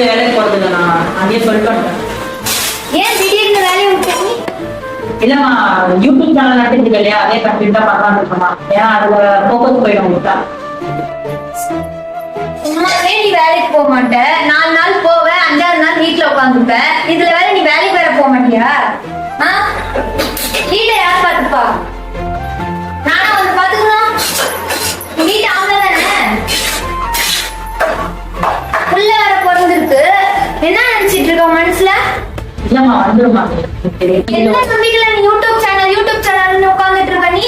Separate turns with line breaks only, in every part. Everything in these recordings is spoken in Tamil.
இருந்து வேலைக்கு போறது இல்லை, நான் அங்கேயே சொல்லிட்டு வந்துட்டேன்.
ஏன் திடீர்னு வேலையை விட்டீங்க?
இல்லம்மா, யூடியூப் சேனல் நடத்திட்டு இல்லையா, அதே கண்டிப்பா பண்ணலாம்னு இருக்கோமா. ஏன்னா அதுல போக்கஸ் போயிடும் உங்களுக்கு.
சும்மாவே நீ வேலைக்கு போக மாட்டேன், 4 நாள் போவேன், 5ஆவது நாள் வீட்டுல உட்காந்துப்பேன். இதுல வேற நீ வேலைக்கு வேற போக மாட்டியா? வீட்டை யார் பாத்துப்பா? நானா வந்து பாத்துக்கலாம்? வீட்டு அவங்க தானே, உள்ள வேற பிறந்திருக்கு. என்ன நினைச்சிட்டு இருக்க மனசுல?
இல்லம்மா வந்துருமா.
என்ன நம்பிக்கையில நீ யூடியூப் சேனல் உட்காந்துட்டு இருக்க? நீ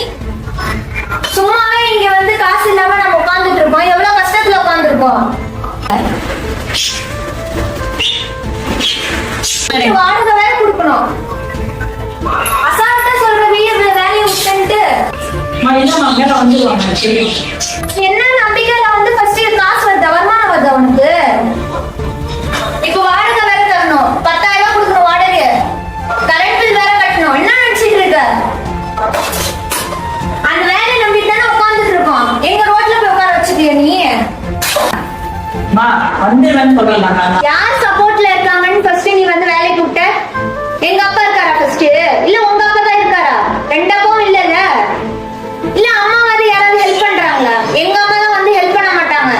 சும்மாவே இங்க வந்து காசு இல்லாம நம்ம உட்காந்துட்டு இருக்கோம். எவ்வளவு கஷ்டத்துல உட்காந்துருக்கோம். வாடகை வேற கொடுக்கணும். அசால்ட்டா சொல்ற வீட்டுல வேலையை விட்டுட்டு என்ன நம்பிக்கையில வந்து ஃபர்ஸ்ட் காசு வருது, வருமானம் வருது அவனுக்கு. இப்ப வாடகை வேற தரணும், 10,000 ரூபாய் கொடுக்கணும் வாடகை, கரண்ட் பில் வேற கட்டணும். என்ன நினைச்சிட்டு இருக்க? அந்த வேலையை நம்பிட்டு தானே உட்காந்துட்டு இருக்கோம். எங்க ரோட்ல போய் உட்கார வச்சுக்கிய நீ? யார் சப்போர்ட்ல இருக்காங்கன்னு ஃபர்ஸ்ட் நீ வந்து வேலைக்கு விட்ட? எங்க அப்பா இருக்காரா ஃபர்ஸ்ட்? இல்ல உங்க அப்பா தான் இருக்காரா? ரெண்டாவும் இல்லல. இல்ல அம்மா வந்து யாராவது ஹெல்ப் பண்றாங்களா? எங்க அம்மா தான் வந்து ஹெல்ப் பண்ண மாட்டாங்க.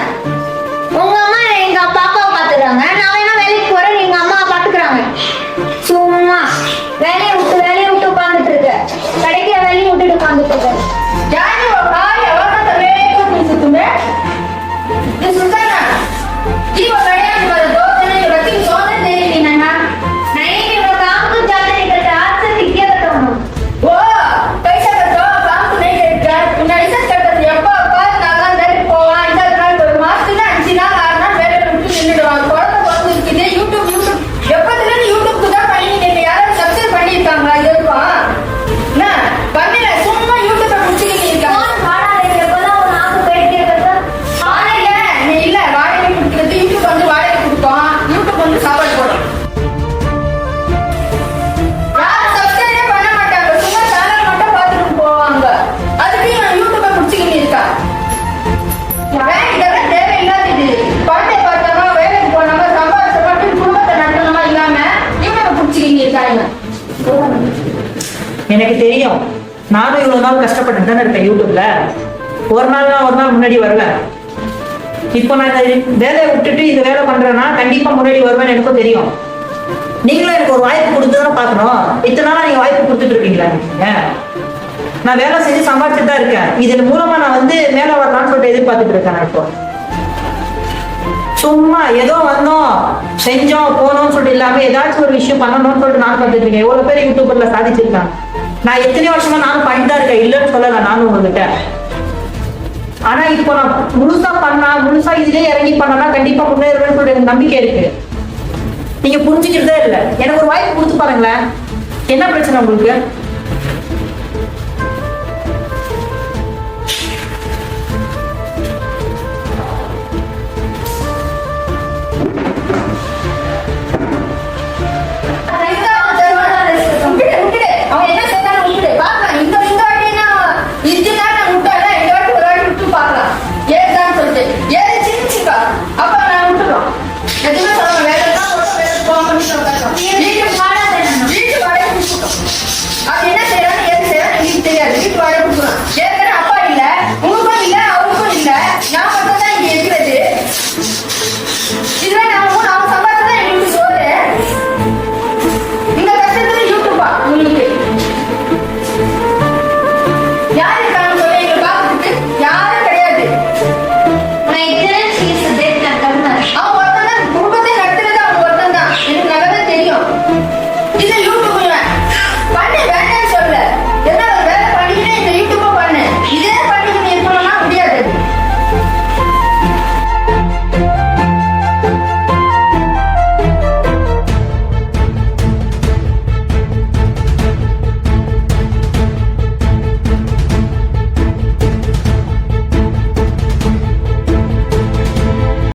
உங்க அம்மா எங்க அப்பாவை பாத்துறாங்க, நான் வேணா வேலைக்கு போறேன், எங்க அம்மாவை பாத்துக்கிறாங்க. சும்மா வேலையை விட்டு உட்கார்ந்துட்டு இருக்க, கிடைக்கிற வேலையை விட்டுட்டு உட்கார்ந்துட்டு இருக்க.
Jadi wakaya wakata beko nisutume. Nisutana. Ji wakaya pada dosa ni berarti soalnya dari ni nana.
नहीं वो काम तो ज्यादा नहीं करता, आज से सीख गया तो हम.
Wah, पैसा betul काम tu नहीं kerja. Punya isa kerja siapa apa nagan dari pola isa kerja bermas tu na anjina karena bere bentuk ini doang. Kalau tu waktu ini YouTube. Siapa tu ni YouTube tu dah pani ni ni yaran subscribe pani tang lagi tu ah. Nah, pani lah semua YouTube berkunci ni kan.
कौन भाड़ा दे रहा है? बोला वो नाम बैठ के करता.
வாடகை நீ இல்ல வாடகை கொடுக்கிறது யூடியூப் வந்து வாடகை கொடுப்போம், யூடியூப் வந்து சாப்பாடு போடும். யாரும் சப்ஸ்கிரைபே பண்ண மாட்டாங்க, சும்மா சேனல் மட்டும் பார்த்துட்டு போவாங்க. அதுக்கு நான் யூடியூப்பை முடிச்சுக்கிட்டு இருக்கா. இதெல்லாம் தேவையில்லாதது. குழந்தை பார்த்தாங்க, வேலைக்கு போனாங்க, சம்பாதிச்சோமா, குடும்பத்தை நடத்தணுமா இல்லாம யூடியூப்பை முடிச்சுக்கிட்டு இருக்காங்க.
எனக்கு தெரியும், நானும் இவ்வளவு நாள் கஷ்டப்பட்டு தானே இருக்கேன் யூடியூப்ல. ஒரு நாள் முன்னாடி வருவேன். இப்போ நான் இந்த வேலையை விட்டுட்டு இந்த வேலை பண்றேன்னா கண்டிப்பா முன்னாடி வருவேன்னு எனக்கும் தெரியும். நீங்களும் எனக்கு ஒரு வாய்ப்பு கொடுத்துதான் பார்க்கணும். இத்தனை நாளா நீங்க வாய்ப்பு கொடுத்துட்டு இருக்கீங்களா? நீங்க நான் வேலை செஞ்சு சம்பாதிச்சுட்டு தான் இருக்கேன். இதன் மூலமா நான் வந்து மேலே வரலாம்னு சொல்லிட்டு எதிர்பார்த்துட்டு இருக்கேன். நான் இப்போ சும்மா ஏதோ வந்தோம் செஞ்சோம் போனோம்னு சொல்லிட்டு இல்லாம ஏதாச்சும் ஒரு விஷயம் பண்ணணும்னு சொல்லிட்டு நான் பார்த்துட்டு இருக்கேன். எவ்வளவு பேர் யூடியூபர்ல சாதிச்சிருக்காங்க. நான் எத்தனை வருஷமா நானும் பண்ணிட்டு தான் இருக்கேன், இல்லைன்னு சொல்லல நானும் உங்ககிட்ட. ஆனா இப்போ நான் முழுசா இதுலயே இறங்கி பண்ணனா கண்டிப்பா முன்னேறுவேன்னு சொல்லிட்டு எனக்கு நம்பிக்கை இருக்கு. நீங்க புரிஞ்சுக்கிறதே இல்லை. எனக்கு ஒரு வாய்ப்பு கொடுத்து பாருங்களேன். என்ன பிரச்சனை உங்களுக்கு?